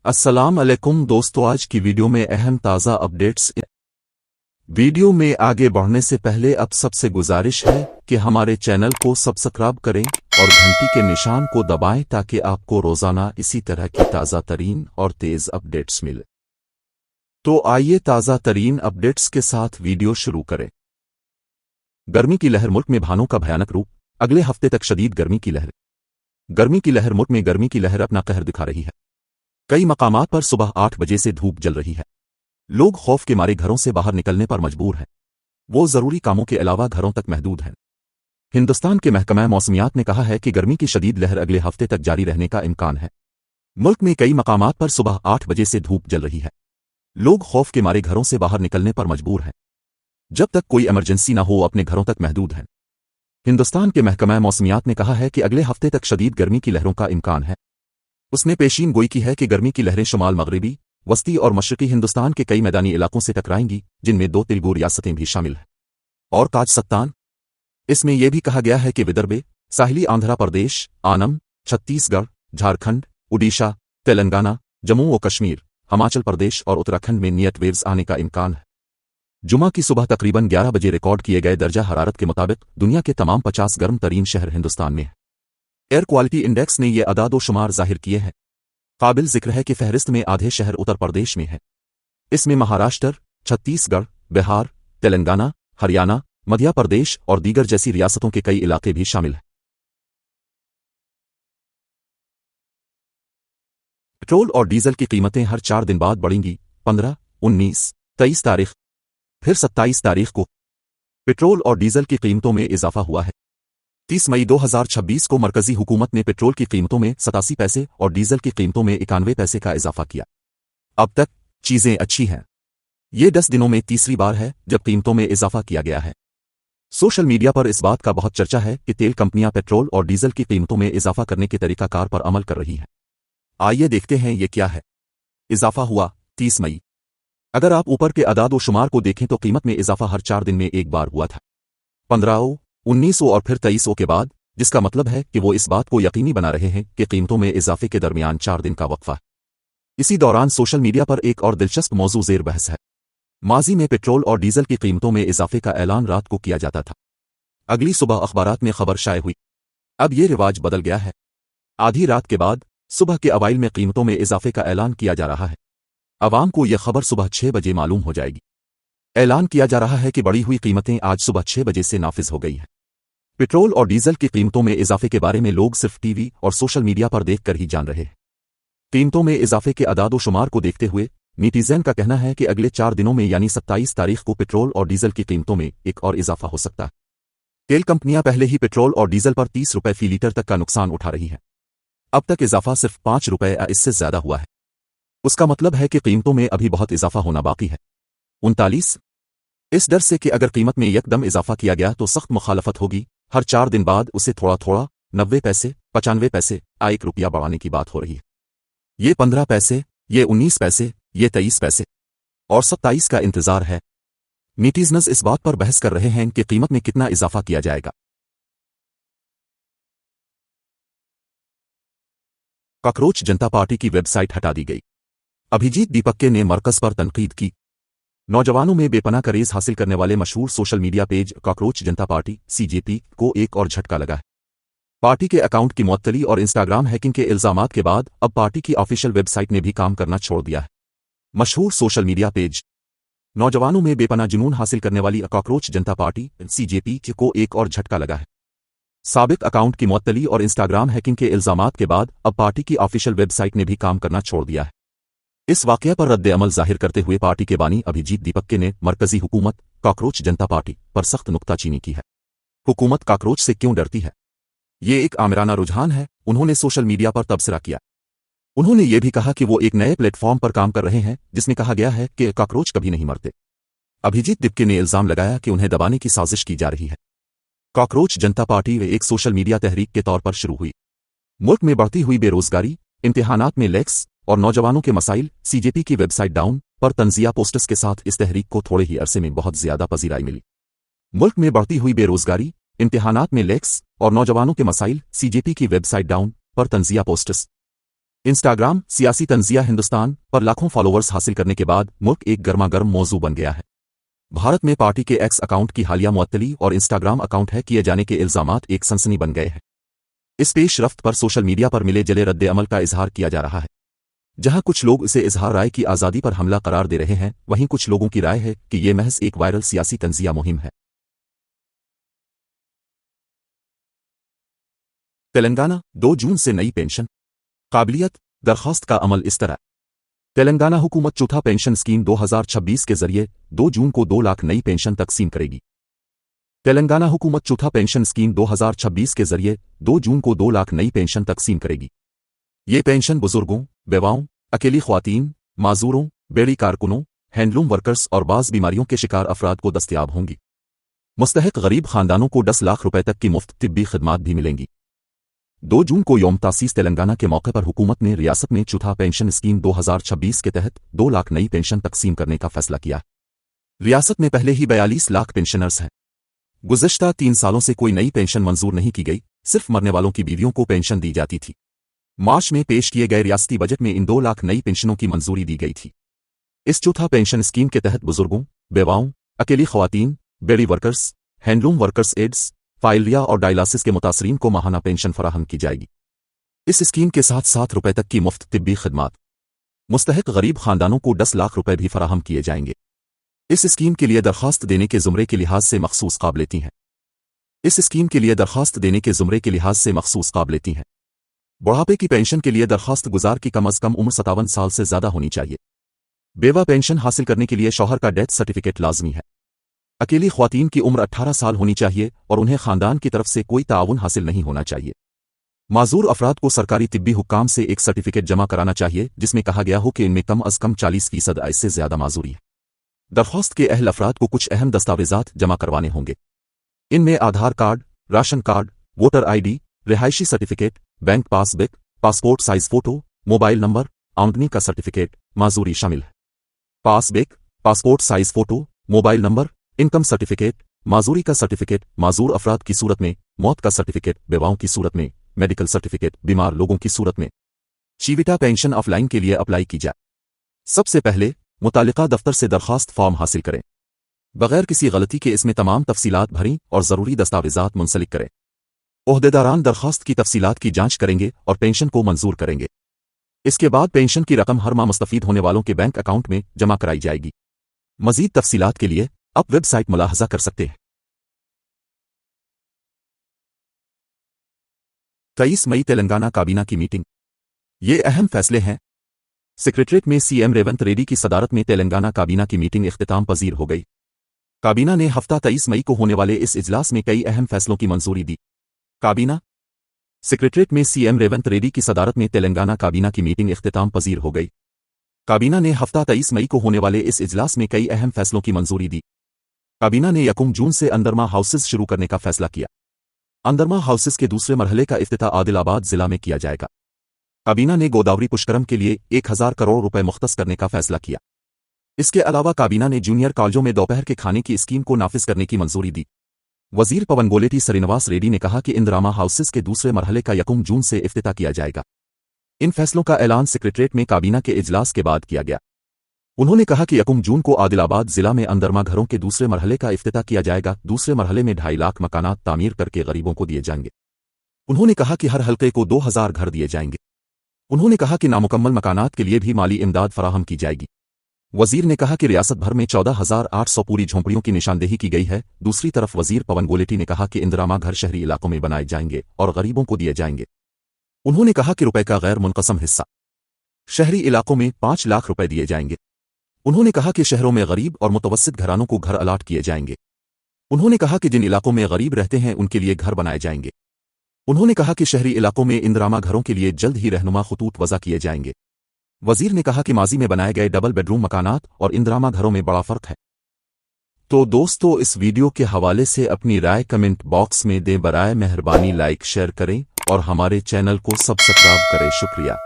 अस्सलाम अलैकुम दोस्तों, आज की वीडियो में अहम ताज़ा अपडेट्स। वीडियो में आगे बढ़ने से पहले अब सबसे गुजारिश है कि हमारे चैनल को सब्सक्राइब करें और घंटी के निशान को दबाएं ताकि आपको रोज़ाना इसी तरह की ताज़ा तरीन और तेज़ अपडेट्स मिले। तो आइए ताज़ा तरीन अपडेट्स के साथ वीडियो शुरू करें। गर्मी की लहर, मुल्क में भानों का भयानक रूप। अगले हफ्ते तक शदीद गर्मी की लहर। मुल्क में गर्मी की लहर अपना कहर दिखा रही है। कई मकामात पर सुबह 8 बजे से धूप जल रही है। लोग खौफ के मारे घरों से बाहर निकलने पर मजबूर हैं। वो जरूरी कामों के अलावा घरों तक महदूद हैं। हिंदुस्तान के महकमा मौसमियात ने कहा है कि गर्मी की शदीद लहर अगले हफ्ते तक जारी रहने का इम्कान है। मुल्क में कई मकामात पर सुबह 8 बजे से धूप जल रही है। लोग खौफ के मारे घरों से बाहर निकलने पर मजबूर हैं। जब तक कोई इमरजेंसी न हो अपने घरों तक महदूद हैं। हिंदुस्तान के महकमा मौसमियात ने कहा है कि अगले हफ्ते तक शदीद गर्मी की लहरों का इम्कान है। उसने पेशीन गोई की है कि गर्मी की लहरें शुमाल मगरिबी, वस्ती और मशरकी हिंदुस्तान के कई मैदानी इलाकों से टकराएंगी, जिनमें 2 तेलुगु रियासतें भी शामिल हैं और काजसत्तान। इसमें यह भी कहा गया है कि विदर्भ, साहिली आंध्र प्रदेश, आनम, छत्तीसगढ़, झारखंड, उड़ीसा, तेलंगाना, जम्मू व कश्मीर, हिमाचल प्रदेश और उत्तराखंड में नियत वेव्स आने का इम्कान है। जुमा की सुबह तकरीबन 11 बजे रिकॉर्ड किए गए दर्जा हरारत के मुताबिक दुनिया के तमाम 50 गर्म तरीन शहर हिंदुस्तान में है। एयर क्वालिटी इंडेक्स ने यह अदादो शुमार जाहिर किए हैं। काबिल जिक्र है कि फहरिस्त में आधे शहर उत्तर प्रदेश में है। इसमें महाराष्ट्र, छत्तीसगढ़, बिहार, तेलंगाना, हरियाणा, मध्य प्रदेश और दीगर जैसी रियासतों के कई इलाके भी शामिल हैं। पेट्रोल और डीजल की कीमतें हर 4 दिन बाद बढ़ेंगी। 15, 19, 23 तारीख, फिर 27 तारीख को पेट्रोल और डीजल की कीमतों में इजाफा हुआ है। 30 मई 2026 को मरकजी हुकूमत ने पेट्रोल की कीमतों में 87 पैसे और डीजल की कीमतों में 91 पैसे का इजाफा किया। अब तक चीजें अच्छी हैं। ये 10 दिनों में तीसरी बार है जब कीमतों में इजाफा किया गया है। सोशल मीडिया पर इस बात का बहुत चर्चा है कि तेल कंपनियां पेट्रोल और डीजल की कीमतों में इजाफा करने के तरीकाकार पर अमल कर रही हैं। आइए देखते हैं ये क्या है। इजाफा हुआ 30 मई। अगर आप ऊपर के अदाद व शुमार को देखें तो कीमत में इजाफा हर 4 दिन में एक बार हुआ था। 15, 19 और फिर 23 के बाद, जिसका मतलब है कि वो इस बात को यकीनी बना रहे हैं कि कीमतों में इजाफे के दरमियान 4 दिन का वक्फा है। इसी दौरान सोशल मीडिया पर एक और दिलचस्प मौजू ज़ेर बहस है। माजी में पेट्रोल और डीजल की कीमतों में इजाफे का ऐलान रात को किया जाता था। अगली सुबह अखबारात में खबर शाये हुई। अब ये रिवाज बदल गया है। आधी रात के बाद सुबह के अवाइल में कीमतों में इजाफे का ऐलान किया जा रहा है। अवाम को यह खबर सुबह 6 बजे मालूम हो जाएगी। ऐलान किया जा रहा है कि बढ़ी हुई कीमतें आज सुबह 6 बजे से नाफिज हो गई हैं। पेट्रोल और डीजल की कीमतों में इजाफे के बारे में लोग सिर्फ टीवी और सोशल मीडिया पर देखकर ही जान रहे हैं। कीमतों में इजाफे के अदाद व शुमार को देखते हुए नीटिज़न का कहना है कि अगले 4 दिनों में यानी 27 तारीख को पेट्रोल और डीजल की कीमतों में एक और इजाफा हो सकता है। तेल कंपनियां पहले ही पेट्रोल और डीजल पर 30 रुपए फी लीटर तक का नुकसान उठा रही हैं। अब तक इजाफा सिर्फ 5 रुपए या इससे ज्यादा हुआ है। उसका मतलब है कि कीमतों में अभी बहुत इजाफा होना बाकी है। 39, इस डर से कि अगर कीमत में यकदम इजाफा किया गया तो सख्त मुखालफत होगी, हर 4 दिन बाद उसे थोड़ा थोड़ा 90 पैसे, 95 पैसे, 1 रुपया बढ़ाने की बात हो रही है। ये 15 पैसे, ये 19 पैसे, ये 23 पैसे और 27 का इंतजार है। नीटिज़नर्स इस बात पर बहस कर रहे हैं कि कीमत में कितना इजाफा किया जाएगा। काकरोच जनता पार्टी की वेबसाइट हटा दी गई। अभिजीत दीपक्के ने मरकज पर तनकीद की। नौजवानों में बेपनाह करेज हासिल करने वाले मशहूर सोशल मीडिया पेज काकरोच जनता पार्टी (CJP) को एक और झटका लगा है। पार्टी के अकाउंट की मुअत्तली और इंस्टाग्राम हैकिंग के इल्जामात के बाद अब पार्टी की ऑफिशियल वेबसाइट ने भी काम करना छोड़ दिया है। मशहूर सोशल मीडिया पेज नौजवानों में बेपनाह जुनून हासिल करने वाली काकरोच जनता पार्टी (CJP) को एक और झटका लगा है। साबिक अकाउंट की मुअत्तली और इंस्टाग्राम हैकिंग के इल्जामात के बाद अब पार्टी की ऑफिशियल वेबसाइट ने भी काम करना छोड़ दिया है। इस वाकया पर रद्द अमल जाहिर करते हुए पार्टी के बानी अभिजीत दीपक्के ने मरकजी हुकूमत काकरोच जनता पार्टी पर सख्त नुक्ताचीनी की है। हुकूमत काकरोच से क्यों डरती है? ये एक आमिराना रुझान है, उन्होंने सोशल मीडिया पर तबसरा किया। उन्होंने ये भी कहा कि वो एक नए प्लेटफॉर्म पर काम कर रहे हैं जिसमें कहा गया है कि काकरोच कभी नहीं मरते। अभिजीत दीपक्के ने इल्जाम लगाया कि उन्हें दबाने की साजिश की जा रही है। काकरोच जनता पार्टी एक सोशल मीडिया तहरीक के तौर पर शुरू हुई। मुल्क में बढ़ती हुई बेरोजगारी, इम्तिहानात में लैक्स और नौजवानों के मसाइल, CJP की वेबसाइट डाउन पर तंजिया पोस्टर्स के साथ इस तहरीक को थोड़े ही अरसे में बहुत ज्यादा पजीराई मिली। मुल्क में बढ़ती हुई बेरोजगारी, इम्तिहानात में लैक्स और नौजवानों के मसाइल, CJP की वेबसाइट डाउन पर तंजिया पोस्टर्स इंस्टाग्राम सियासी तंजिया हिंदुस्तान पर लाखों फॉलोअर्स हासिल करने के बाद मुल्क एक गर्मा गर्म मौजू बन गया है। भारत में पार्टी के एक्स अकाउंट की हालिया मुअत्तली और इंस्टाग्राम अकाउंट हैक किए जाने के इल्जामात एक सनसनी बन गए हैं। इस पेशरफ्त पर सोशल मीडिया पर मिले जले रद्द अमल का इजहार किया जा रहा है। जहां कुछ लोग इसे इजहार राय की आज़ादी पर हमला करार दे रहे हैं, वहीं कुछ लोगों की राय है कि यह महज एक वायरल सियासी तंजिया मुहिम है। तेलंगाना 2 जून से नई पेंशन काबिलियत दरखास्त का अमल इस तरह। तेलंगाना हुकूमत चौथा पेंशन स्कीम 2026 के जरिए 2 जून को 2 लाख नई पेंशन तकसीम करेगी। तेलंगाना हुकूमत चौथा पेंशन स्कीम 2026 के जरिए 2 जून को 2 लाख नई पेंशन तकसीम करेगी। ये पेंशन बुजुर्गों, बेवाओं, अकेली ख्वातीन, माजूरों, बेड़ी कारकुनों, हैंडलूम वर्कर्स और बाज़ बीमारियों के शिकार अफराद को दस्तयाब होंगी। मुस्तहिक गरीब खानदानों को 10 लाख रुपए तक की मुफ्त तिब्बी खिदमात भी मिलेंगी। 2 जून को यौम तासीस तेलंगाना के मौके पर हुकूमत ने रियासत में चौथा पेंशन स्कीम 2026 के तहत 2 लाख नई पेंशन तकसीम करने का फैसला किया। रियासत में पहले ही 42 लाख पेंशनर्स हैं। गुज़श्ता 3 सालों से कोई नई पेंशन मंजूर नहीं की गई, सिर्फ मरने वालों की बीवियों को पेंशन दी जाती थी। मार्च में पेश किए गए रियासती बजट में इन 2 लाख नई पेंशनों की मंजूरी दी गई थी। इस चौथा पेंशन स्कीम के तहत बुजुर्गों, बेवाओं, अकेली ख्वातीन, बेड़ी वर्कर्स, हैंडलूम वर्कर्स, एड्स, फाइलिया और डायलिसिस के मुतासरीन को माहाना पेंशन फराहम की जाएगी। इस स्कीम के साथ 7 रुपए तक की मुफ्त तिब्बी खिदमात। मुस्तहिक गरीब खानदानों को 10 लाख रुपए भी फराहम किए जाएंगे। इस स्कीम के लिए दरखास्त देने के जुमरे के लिहाज से मखसूस काबिलियतें हैं। इस स्कीम के लिए दरखास्त देने के जुमरे के लिहाज से मखसूस काबिलियतें हैं। बुढ़ापे की पेंशन के लिए दरखास्त गुजार की कम अज कम उम्र 57 साल से ज्यादा होनी चाहिए। बेवा पेंशन हासिल करने के लिए शौहर का डेथ सर्टिफिकेट लाजमी है। अकेली ख्वातीन की उम्र 18 साल होनी चाहिए और उन्हें खानदान की तरफ से कोई ताउन हासिल नहीं होना चाहिए। माजूर अफराद को सरकारी तिब्बी हुक्काम से एक सर्टिफिकेट जमा कराना चाहिए जिसमें कहा गया हो कि इनमें कम अज कम 40% आय से ज्यादा माजूरी है। दरख्वास्त के अहल अफराद को कुछ अहम दस्तावेजात जमा करवाने होंगे। इनमें Aadhaar card, ration card, voter ID, रिहायशी certificate, bank passbook, passport size photo, mobile number, आमदनी का सर्टिफिकेट, माजूरी शामिल है। Passbook, passport size photo, mobile number, income certificate, माजूरी का सर्टिफिकेट, माजूर अफराद की सूरत में, मौत का सर्टिफिकेट, बेवाओं की सूरत में, मेडिकल सर्टिफिकेट, बीमार लोगों की सूरत में। चीविटा पेंशन ऑफलाइन के लिए अप्लाई की जाए। सबसे पहले मुतालिका दफ्तर से दरखास्त फॉर्म हासिल करें। बगैर किसी गलती के इसमें तमाम तफसीलात भरें और ज़रूरी दस्तावेजात मुंसलिक करें। ओहदेदारान दरखास्त की तफसीलात की जांच करेंगे और पेंशन को मंजूर करेंगे। इसके बाद पेंशन की रकम हर माह मुस्तफीद होने वालों के बैंक अकाउंट में जमा कराई जाएगी। मजीद तफसीलात के लिए आप वेबसाइट मुलाहजा कर सकते हैं। 23 मई तेलंगाना काबीना की मीटिंग। ये अहम फैसले हैं। सेक्रेटरीट में CM रेवंत रेड्डी की सदारत में तेलंगाना काबीना की मीटिंग इख्तिताम पजीर हो गई। काबीना ने हफ्ता 23 मई को होने वाले इस इजलास में कई अहम फैसलों की मंजूरी दी। काबीना सेक्रेटरीट में CM रेवंत रेड्डी की सदारत में तेलंगाना काबीना की मीटिंग इख्तिताम पजीर हो गई। काबीना ने हफ्ता 23 मई को होने वाले इस इजलास में कई अहम फैसलों की मंजूरी दी। काबीना ने 1 जून से अंदरमा हाउसेस शुरू करने का फैसला किया। अंदरमा हाउसेस के दूसरे मरहले का इफ्तिताह आदिलाबाद जिला में किया जाएगा। काबीना ने गोदावरी पुष्करम के लिए 1000 करोड़ रुपए मुख्तस करने का फैसला किया। इसके अलावा काबीना ने जूनियर कॉलेजों में दोपहर के खाने की स्कीम को नाफिज करने की मंजूरी दी। वजीर पवनगोलेटी श्रीनिवास रेड्डी ने कहा कि इंदिरामा हाउसेस के दूसरे मरहले का 1 जून से इफ्तिताह किया जाएगा। इन फैसलों का ऐलान सेक्रेटरीट में काबीना के इजलास के बाद किया गया। उन्होंने कहा कि 1 जून को आदिलाबाद जिला में अंदरमा घरों के दूसरे मरहले का इफ्तिताह किया जाएगा। दूसरे मरहले में 2.5 लाख मकानात तामीर करके गरीबों को दिए जाएंगे। उन्होंने कहा कि हर हल्के को 2000 घर दिए जाएंगे। उन्होंने कहा कि नामुकम्मल मकानात के लिए भी माली इमदाद फराहम की जाएगी। वजीर ने कहा कि रियासत भर में 14,800 पूरी झोंपड़ियों की निशानदेही की गई है। दूसरी तरफ वजीर पवनगोलेटी ने कहा कि इंदिरामा घर शहरी इलाकों में बनाए जाएंगे और गरीबों को दिए जाएंगे। उन्होंने कहा कि रुपए का गैर मुनक़सम हिस्सा शहरी इलाकों में 5 लाख रुपए दिए जाएंगे। उन्होंने कहा कि शहरों में गरीब और मुतवस्सित घरानों को घर अलाट किए जाएंगे। उन्होंने कहा कि जिन इलाकों में गरीब रहते हैं उनके लिए घर बनाए जाएंगे। उन्होंने कहा कि शहरी इलाकों में इंदिरामा घरों के लिए जल्द ही रहनुमा खतूत वज़ा किए जाएंगे। वजीर ने कहा कि माजी में बनाए गए डबल बेडरूम मकानात और इंदिरामा घरों में बड़ा फर्क है। तो दोस्तों, इस वीडियो के हवाले से अपनी राय कमेंट बॉक्स में दें। बराए मेहरबानी लाइक शेयर करें और हमारे चैनल को सब्सक्राइब करें। शुक्रिया।